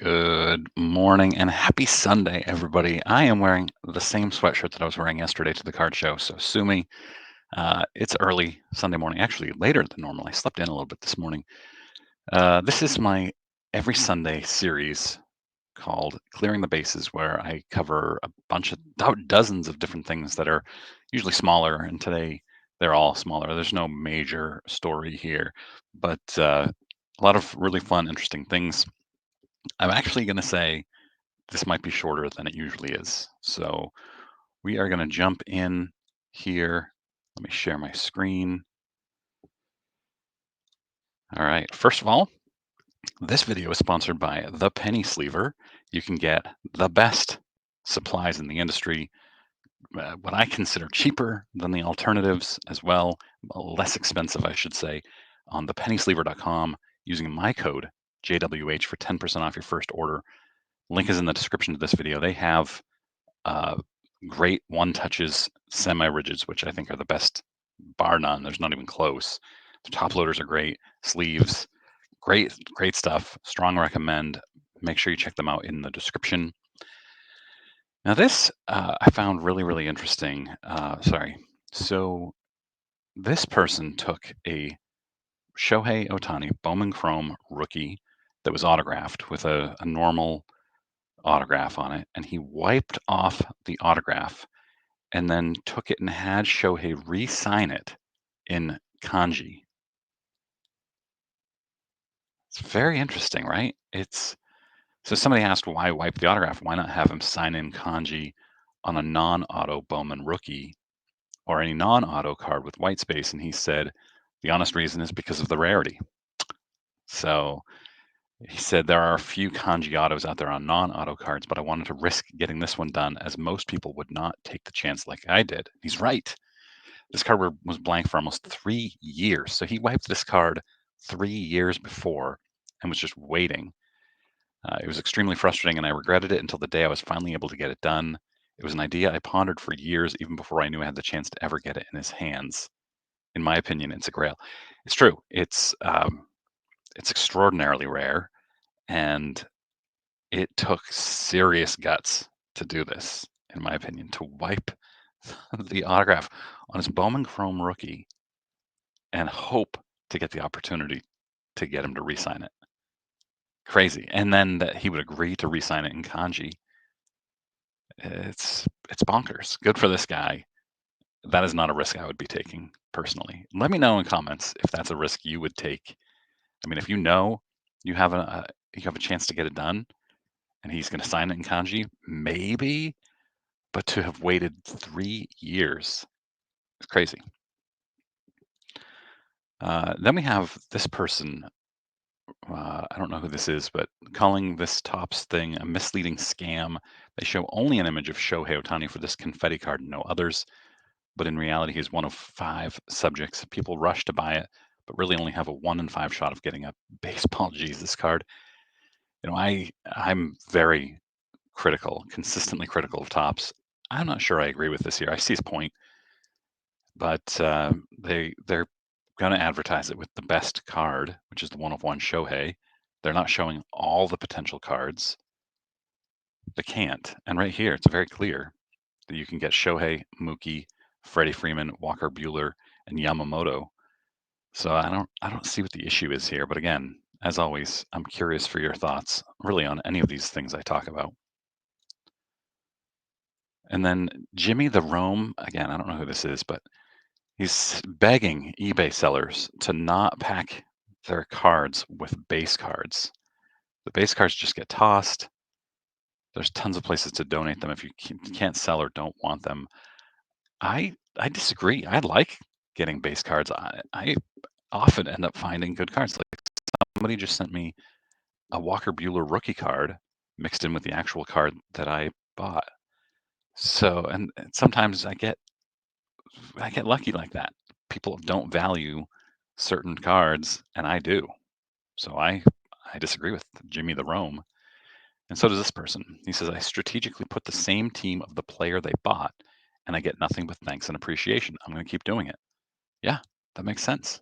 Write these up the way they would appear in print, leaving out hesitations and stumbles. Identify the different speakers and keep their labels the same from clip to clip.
Speaker 1: Good morning and happy Sunday, everybody. I am wearing the same sweatshirt that I was wearing yesterday to the card show. So sue me. It's early Sunday morning, actually later than normal. I slept in a little bit this morning. This is my every Sunday series called Clearing the Bases, where I cover a bunch of dozens of different things that are usually smaller. And today they're all smaller. There's no major story here, but a lot of really fun, interesting things. I'm actually going to say this might be shorter than it usually is. So we are going to jump in here. Let me share my screen. All right. First of all, this video is sponsored by The Penny Sleever. You can get the best supplies in the industry, what I consider cheaper than the alternatives as well, less expensive, I should say, on thepennysleever.com using my code JWH for 10% off your first order. Link is in the description of this video. They have uh, great one touches semi rigids, which I think are the best, bar none. There's not even close. The top loaders are great, sleeves, great stuff. Strong recommend. Make sure you check them out in the description. Now, this I found really interesting. So this person took a Shohei Ohtani Bowman Chrome rookie that was autographed with a normal autograph on it, and he wiped off the autograph and then took it and had Shohei re-sign it in Kanji. It's very interesting, right? It's so somebody asked why wipe the autograph? Why not have him sign in Kanji on a non-auto Bowman rookie or any non-auto card with white space? And he said the honest reason is because of the rarity. So he said there are a few Kanji autos out there on non-auto cards, but I wanted to risk getting this one done as most people would not take the chance like I did. He's right. This card was blank for almost 3 years. So he wiped this card 3 years before and was just waiting. It was extremely frustrating, and I regretted it until the day I was finally able to get it done. It was an idea I pondered for years, even before I knew I had the chance to ever get it in his hands. In my opinion, it's a grail. It's true. It's extraordinarily rare, and it took serious guts to do this. In my opinion, to wipe the autograph on his Bowman Chrome rookie and hope to get the opportunity to get him to re-sign it. Crazy. And then that he would agree to re-sign it in Kanji. It's bonkers. Good for this guy. That is not a risk I would be taking personally. Let me know in comments if that's a risk you would take. I mean, if you know you have a chance to get it done and he's going to sign it in Kanji, maybe, but to have waited 3 years, it's crazy. Then we have this person. I don't know who this is, but calling this Topps thing a misleading scam. They show only an image of Shohei Ohtani for this confetti card and no others, but in reality, he's one of 5 subjects. People rush to buy it, but really only have a 1 in 5 shot of getting a baseball Jesus card. You know, I'm very critical, consistently critical of Topps. I'm not sure I agree with this here. I see his point, but they're going to advertise it with the best card, which is the 1 of 1 Shohei. They're not showing all the potential cards. They can't. And right here, it's very clear that you can get Shohei, Mookie, Freddie Freeman, Walker Buehler, and Yamamoto. So I don't see what the issue is here. But again, as always, I'm curious for your thoughts really on any of these things I talk about. And then Jimmy the Rome, again, I don't know who this is, but he's begging eBay sellers to not pack their cards with base cards. The base cards just get tossed. There's tons of places to donate them if you can't sell or don't want them. I disagree. I like getting base cards. I often end up finding good cards. Like somebody just sent me a Walker Buehler rookie card mixed in with the actual card that I bought. So, and sometimes I get lucky like that. People don't value certain cards, and I do. So I disagree with Jimmy the Rome. And so does this person. He says, I strategically put the same team of the player they bought, and I get nothing but thanks and appreciation. I'm going to keep doing it. Yeah, that makes sense.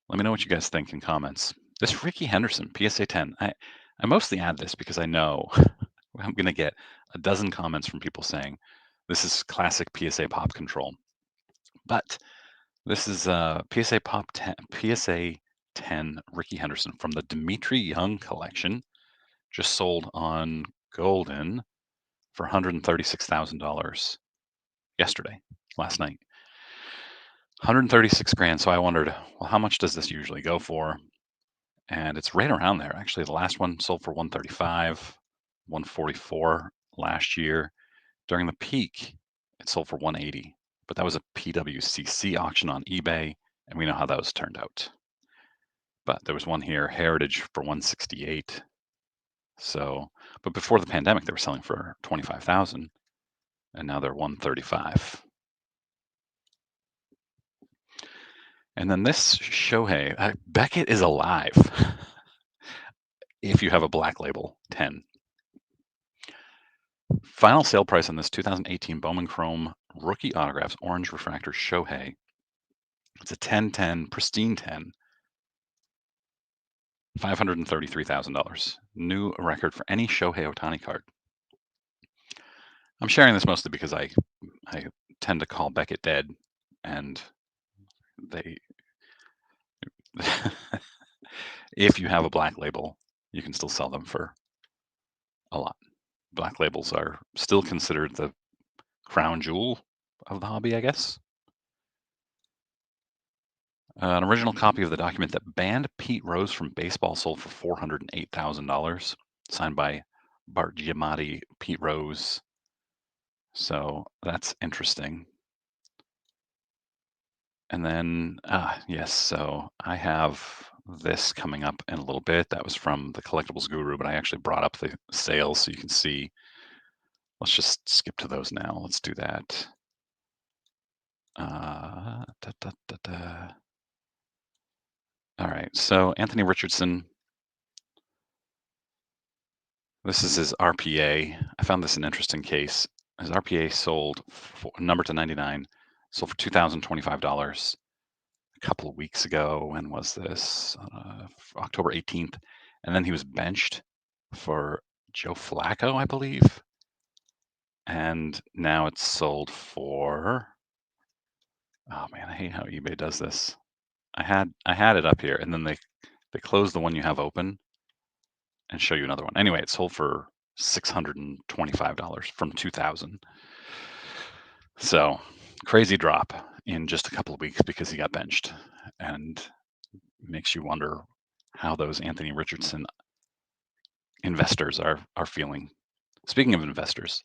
Speaker 1: Let me know what you guys think in comments. This Rickey Henderson, PSA 10. I mostly add this because I know I'm going to get a dozen comments from people saying this is classic PSA pop control. But this is PSA Pop 10, PSA 10 Rickey Henderson from the Dimitri Young collection, just sold on Golden for $136,000 yesterday, last night. 136 grand. So I wondered, well, how much does this usually go for? And it's right around there. Actually, the last one sold for 135, 144 last year. During the peak, it sold for 180, but that was a PWCC auction on eBay, and we know how those turned out. But there was one here, Heritage, for 168. So, but before the pandemic, they were selling for 25,000, and now they're 135. And then this Shohei, Beckett is alive. If you have a black label 10. Final sale price on this 2018 Bowman Chrome rookie autographs orange refractor Shohei. It's a 1010 pristine 10. $533,000. New record for any Shohei Ohtani card. I'm sharing this mostly because I tend to call Beckett dead, and they if you have a black label, you can still sell them for a lot. Black labels are still considered the crown jewel of the hobby, I guess. An original copy of the document that banned Pete Rose from baseball sold for $408,000, signed by Bart Giamatti, Pete Rose. So that's interesting. And then, yes, so I have this coming up in a little bit. That was from the Collectibles Guru, but I actually brought up the sales so you can see. Let's just skip to those now. Let's do that. Da, da, da, da. All right, so Anthony Richardson. This is his RPA. I found this an interesting case. His RPA sold for number to 99, sold for $2,025 a couple of weeks ago. When was this? October 18th. And then he was benched for Joe Flacco, I believe. And now it's sold for, oh man, I hate how eBay does this. I had it up here, and then they close the one you have open and show you another one. Anyway, it sold for $625 from 2000. So crazy drop in just a couple of weeks because he got benched, and makes you wonder how those Anthony Richardson investors are feeling. Speaking of investors,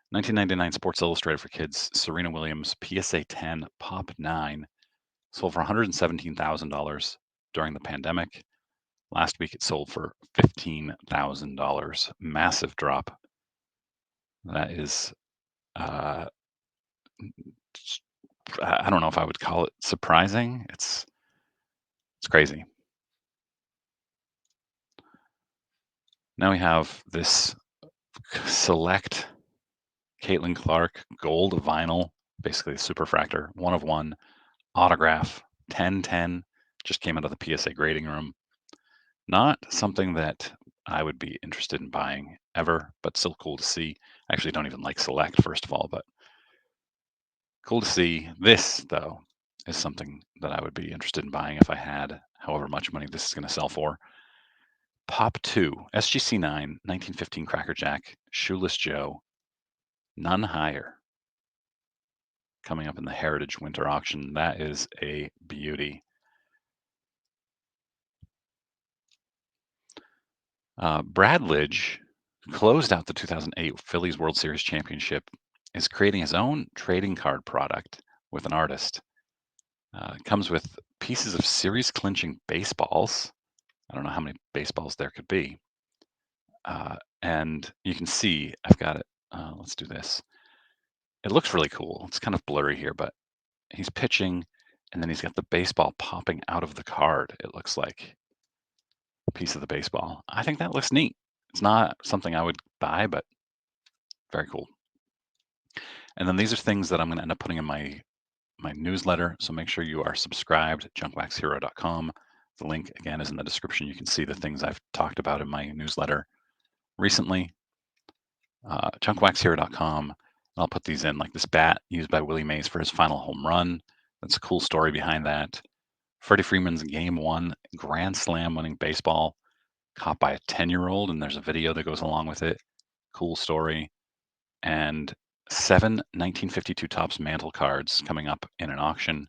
Speaker 1: 1999 Sports Illustrated for Kids Serena Williams PSA 10 Pop 9 sold for $117,000 during the pandemic. Last week it sold for $15,000. Massive drop. That is, I don't know if I would call it surprising. It's crazy. Now we have this select Caitlin Clark gold vinyl, basically a superfractor, one of one autograph 1010, just came out of the PSA grading room. Not something that I would be interested in buying ever, but still cool to see. I actually don't even like select, first of all, but cool to see. This, though, is something that I would be interested in buying if I had however much money this is going to sell for. Pop 2, SGC 9, 1915 Cracker Jack, Shoeless Joe, none higher. Coming up in the Heritage Winter Auction. That is a beauty. Brad Lidge closed out the 2008 Phillies World Series championship, is creating his own trading card product with an artist. It comes with pieces of series clinching baseballs. I don't know how many baseballs there could be. And you can see, I've got it. Let's do this. It looks really cool. It's kind of blurry here, but he's pitching, and then he's got the baseball popping out of the card, it looks like. A piece of the baseball. I think that looks neat. It's not something I would buy, but very cool. And then these are things that I'm going to end up putting in my newsletter. So make sure you are subscribed at junkwaxhero.com. The link again is in the description. You can see the things I've talked about in my newsletter. recently. Chunkwaxhero.com. I'll put these in, like this bat used by Willie Mays for his final home run. That's a cool story behind that. Freddie Freeman's Game 1 Grand Slam winning baseball caught by a 10-year-old, and there's a video that goes along with it. Cool story. And 7 1952 Topps Mantle cards coming up in an auction.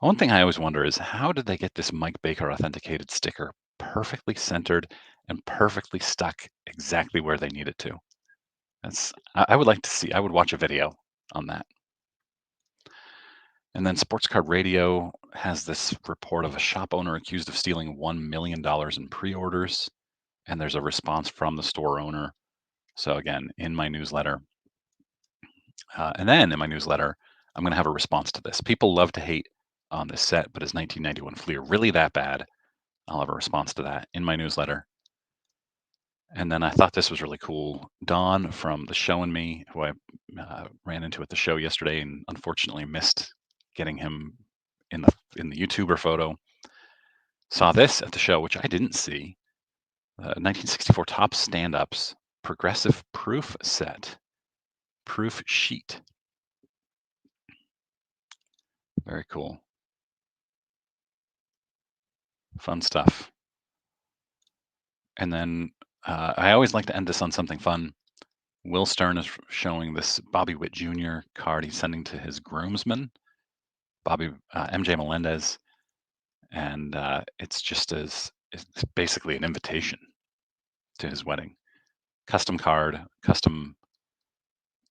Speaker 1: One thing I always wonder is how did they get this Mike Baker authenticated sticker perfectly centered and perfectly stuck exactly where they need it to? I would like to see. I would watch a video on that. And then Sports Card Radio has this report of a shop owner accused of stealing $1 million in pre-orders, and there's a response from the store owner. So again, in my newsletter, and then in my newsletter, I'm going to have a response to this. People love to hate on this set, but is 1991 Fleer really that bad? I'll have a response to that in my newsletter. And then I thought this was really cool. Don from The Show and Me, who I ran into at the show yesterday, and unfortunately missed getting him in the YouTuber photo. Saw this at the show, which I didn't see. 1964 Top Stand-Ups Progressive Proof Set, Proof Sheet. Very cool. Fun stuff. And then I always like to end this on something fun. Will Stern is showing this Bobby Witt Jr. card he's sending to his groomsman, MJ Melendez, and it's basically an invitation to his wedding. Custom card, custom.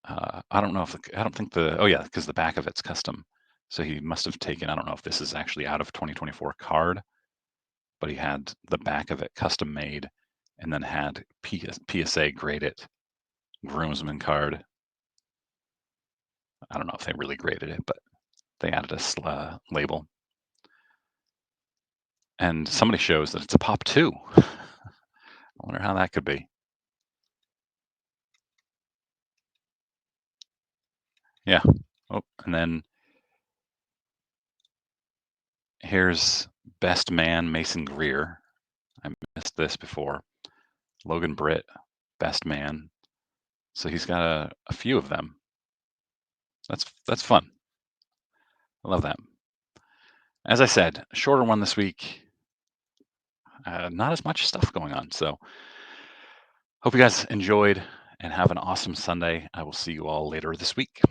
Speaker 1: I don't know if I don't think the oh yeah, because the back of it's custom. So he must have taken. I don't know if this is actually out of 2024 card, but he had the back of it custom made, and then had PSA graded groomsman card. I don't know if they really graded it, but they added a label. And somebody shows that it's a pop 2. I wonder how that could be. Yeah. Oh, and then here's Best Man Mason Greer. I missed this before. Logan Britt, Best Man. So he's got a few of them. That's fun. I love that. As I said, shorter one this week. Not as much stuff going on. So hope you guys enjoyed and have an awesome Sunday. I will see you all later this week.